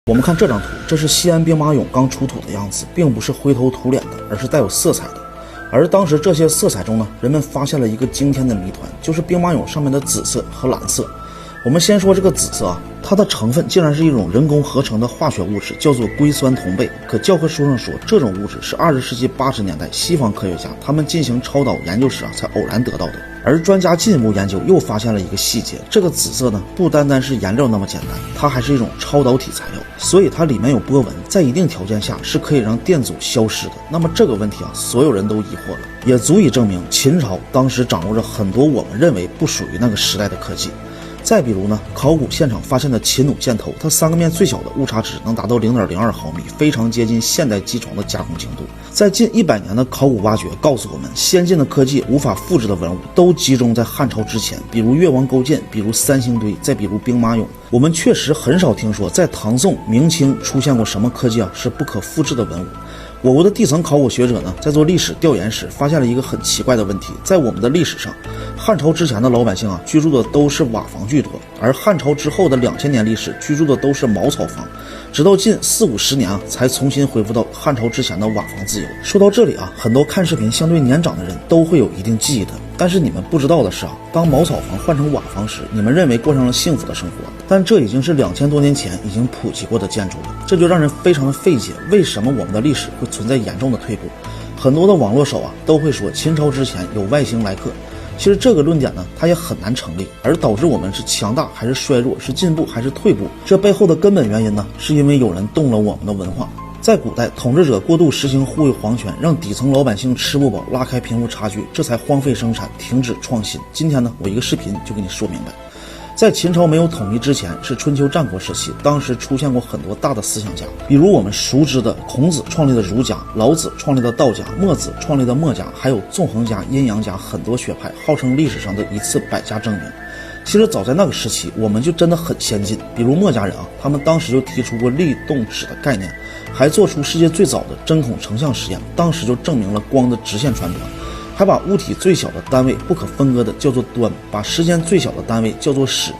我们看这张图，这是西安兵马俑刚出土的样子，并不是灰头土脸的，而是带有色彩的。而当时这些色彩中呢，人们发现了一个惊天的谜团，就是兵马俑上面的紫色和蓝色。我们先说这个紫色啊，它的成分竟然是一种人工合成的化学物质，叫做硅酸铜钡。可教科书上说，这种物质是20世纪80年代西方科学家他们进行超导研究时才偶然得到的。而专家进一步研究又发现了一个细节，这个紫色呢不单单是颜料那么简单，它还是一种超导体材料，所以它里面有波纹，在一定条件下是可以让电阻消失的。那么这个问题啊，所有人都疑惑了，也足以证明秦朝当时掌握着很多我们认为不属于那个时代的科技。再比如呢，考古现场发现的秦弩箭头，它3个面最小的误差值能达到 0.02 毫米，非常接近现代机床的加工精度。在近100年的考古挖掘告诉我们，先进的科技无法复制的文物都集中在汉朝之前，比如越王勾践，比如三星堆，再比如兵马俑。我们确实很少听说在唐宋明清出现过什么科技啊是不可复制的文物。我国的地层考古学者呢，在做历史调研时发现了一个很奇怪的问题，在我们的历史上，汉朝之前的老百姓啊，居住的都是瓦房居多，而汉朝之后的2000年历史居住的都是茅草房，直到近40-50年啊，才重新恢复到汉朝之前的瓦房自由。说到这里啊，很多看视频相对年长的人都会有一定记忆的，但是你们不知道的是啊，当茅草房换成瓦房时，你们认为过上了幸福的生活，但这已经是2000多年前已经普及过的建筑了，这就让人非常的费解，为什么我们的历史会存在严重的退步？很多的网络手啊都会说秦朝之前有外星来客，其实这个论点呢，它也很难成立，而导致我们是强大还是衰弱，是进步还是退步，这背后的根本原因呢，是因为有人动了我们的文化。在古代，统治者过度实行护卫皇权，让底层老百姓吃不饱，拉开贫富差距，这才荒废生产，停止创新。今天呢，我一个视频就给你说明白。在秦朝没有统一之前，是春秋战国时期，当时出现过很多大的思想家，比如我们熟知的孔子创立的儒家，老子创立的道家，墨子创立的墨家，还有纵横家、阴阳家很多学派，号称历史上的一次百家争鸣。其实早在那个时期，我们就真的很先进，比如墨家人啊，他们当时就提出过力动尺的概念，还做出世界最早的针孔成像实验，当时就证明了光的直线传播，还把物体最小的单位不可分割的叫做端，把时间最小的单位叫做时。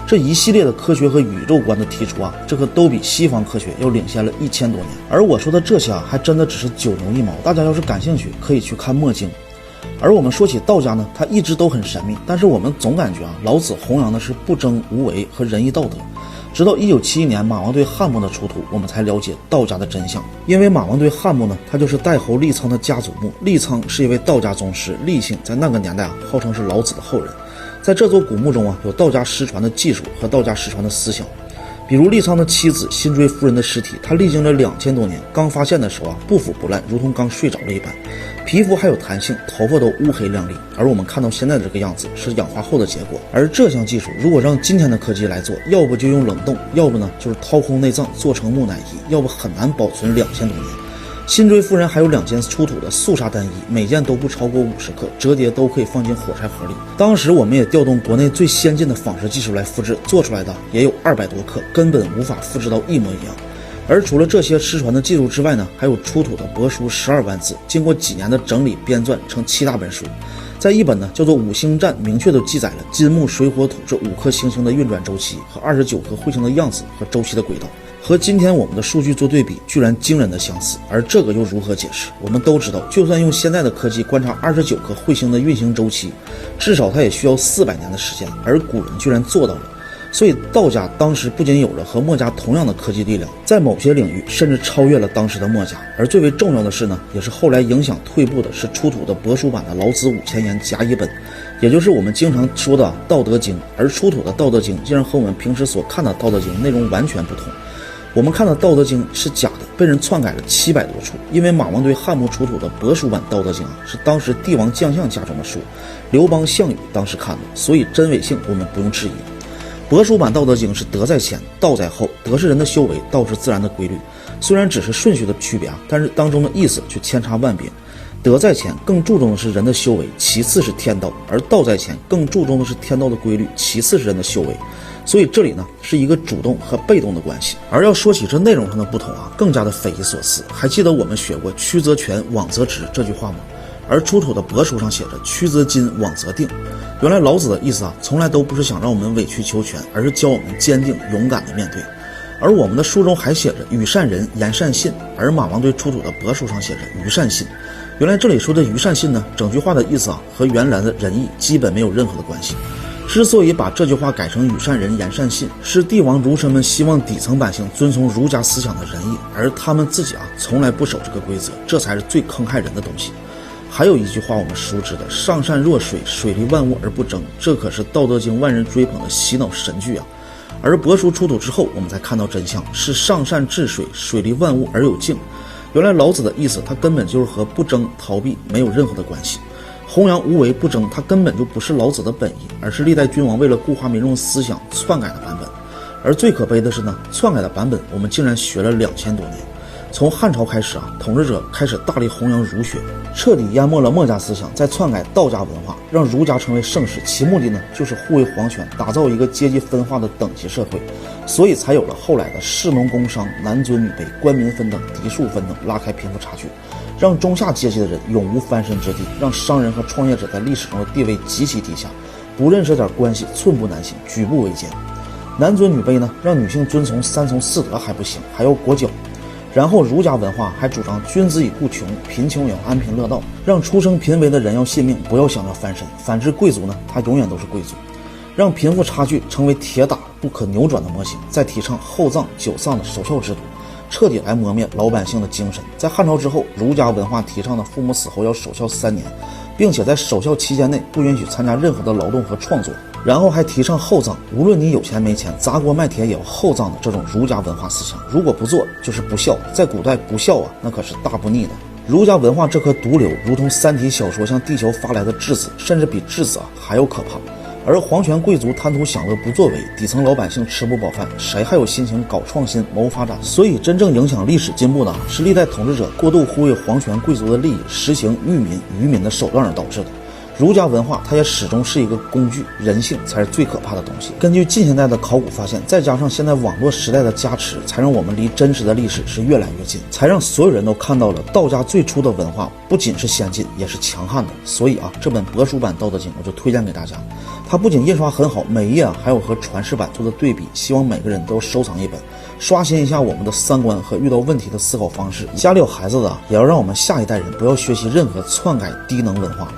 这一系列的科学和宇宙观的提出啊，这可都比西方科学要领先了1000多年。而我说的这些啊，还真的只是九牛一毛，大家要是感兴趣，可以去看墨经。而我们说起道家呢，它一直都很神秘，但是我们总感觉啊，老子弘扬的是不争、无为和仁义道德。直到1971年马王堆汉墓的出土，我们才了解道家的真相。因为马王堆汉墓呢，它就是代侯利苍的家族墓，利苍是一位道家宗师，利姓在那个年代啊，号称是老子的后人。在这座古墓中啊，有道家失传的技术和道家失传的思想。比如利苍的妻子辛追夫人的尸体，他历经了2000多年，刚发现的时候啊，不腐不烂，如同刚睡着了一般，皮肤还有弹性，头发都乌黑亮丽。而我们看到现在的这个样子，是氧化后的结果。而这项技术如果让今天的科技来做，要不就用冷冻，要不呢就是掏空内脏做成木乃伊，要不很难保存2000多年。辛追夫人还有2件出土的素纱单衣，每件都不超过50克，折叠都可以放进火柴盒里。当时我们也调动国内最先进的仿制技术来复制，做出来的也有200多克，根本无法复制到一模一样。而除了这些失传的技术之外呢，还有出土的帛书12万字，经过几年的整理编撰成7大本书。在一本呢叫做《五星战》，明确地记载了金木水火土这5颗行星的运转周期和29颗彗星的样子和周期的轨道，和今天我们的数据做对比，居然惊人的相似。而这个又如何解释？我们都知道，就算用现在的科技观察29颗彗星的运行周期，至少它也需要400年的时间，而古人居然做到了。所以道家当时不仅有着和墨家同样的科技力量，在某些领域甚至超越了当时的墨家。而最为重要的是呢，也是后来影响退步的是出土的帛书版的老子5000言甲乙本，也就是我们经常说的道德经。而出土的道德经竟然和我们平时所看的道德经内容完全不同。我们看的道德经是假的，被人篡改了700多处。因为马王堆汉墓出土的帛书版道德经啊，是当时帝王将相家中的书，刘邦、项羽当时看的，所以真伪性我们不用质疑。帛书版道德经是德在前，道在后，德是人的修为，道是自然的规律。虽然只是顺序的区别啊，但是当中的意思却千差万别。德在前更注重的是人的修为，其次是天道；而道在前更注重的是天道的规律，其次是人的修为。所以这里呢是一个主动和被动的关系。而要说起这内容上的不同啊，更加的匪夷所思。还记得我们学过曲则全，枉则直这句话吗？而出土的帛书上写着曲则进，枉则定。原来老子的意思啊，从来都不是想让我们委曲求全，而是教我们坚定勇敢的面对。而我们的书中还写着与善人言善信，而马王堆出土的帛书上写着于善信。原来这里说的于善信呢，整句话的意思和原来的仁义基本没有任何的关系。之所以把这句话改成与善人言善信，是帝王儒臣们希望底层百姓遵从儒家思想的仁义，而他们自己从来不守这个规则，这才是最坑害人的东西。还有一句话我们熟知的上善若水，水利万物而不争，这可是《道德经》万人追捧的洗脑神句啊。而帛书出土之后，我们才看到真相，是上善治水，水利万物而有敬。原来老子的意思，他根本就是和不争逃避没有任何的关系。弘扬无为不争，它根本就不是老子的本意，而是历代君王为了固化民众思想篡改的版本。而最可悲的是呢，篡改的版本我们竟然学了2000多年。从汉朝开始统治者开始大力弘扬儒学，彻底淹没了墨家思想，再篡改道家文化，让儒家成为盛世，其目的呢就是护卫皇权，打造一个阶级分化的等级社会，所以才有了后来的士农工商、男尊女卑、官民分等、嫡庶分等，拉开贫富差距，让中下阶级的人永无翻身之地，让商人和创业者在历史中的地位极其低下，不认识点关系寸步难行，举步维艰。男尊女卑呢，让女性遵从三从四德还不行，还要裹脚。然后儒家文化还主张君子以固穷，贫穷也要安贫乐道，让出生贫微的人要信命，不要想着翻身。反之贵族呢，他永远都是贵族，让贫富差距成为铁打不可扭转的模型，再提倡厚葬久丧的守孝制度，彻底来磨灭老百姓的精神。在汉朝之后，儒家文化提倡的父母死后要守孝3年，并且在守孝期间内不允许参加任何的劳动和创作，然后还提倡厚葬，无论你有钱没钱，砸锅卖铁也要厚葬的这种儒家文化思想，如果不做就是不孝。在古代不孝那可是大不逆的。儒家文化这颗毒瘤如同三体小说向地球发来的质子，甚至比质子还要可怕。而皇权贵族贪图享乐不作为，底层老百姓吃不饱饭，谁还有心情搞创新谋发展？所以真正影响历史进步的是历代统治者过度护卫皇权贵族的利益，实行愚民的手段而导致的。儒家文化它也始终是一个工具，人性才是最可怕的东西。根据近现代的考古发现，再加上现在网络时代的加持，才让我们离真实的历史是越来越近，才让所有人都看到了道家最初的文化不仅是先进，也是强悍的。所以这本帛书版《道德经》我就推荐给大家。它不仅印刷很好，每一页还有和传世版做的对比，希望每个人都要收藏一本，刷新一下我们的三观和遇到问题的思考方式。家里有孩子的也要让我们下一代人不要学习任何篡改低能文化。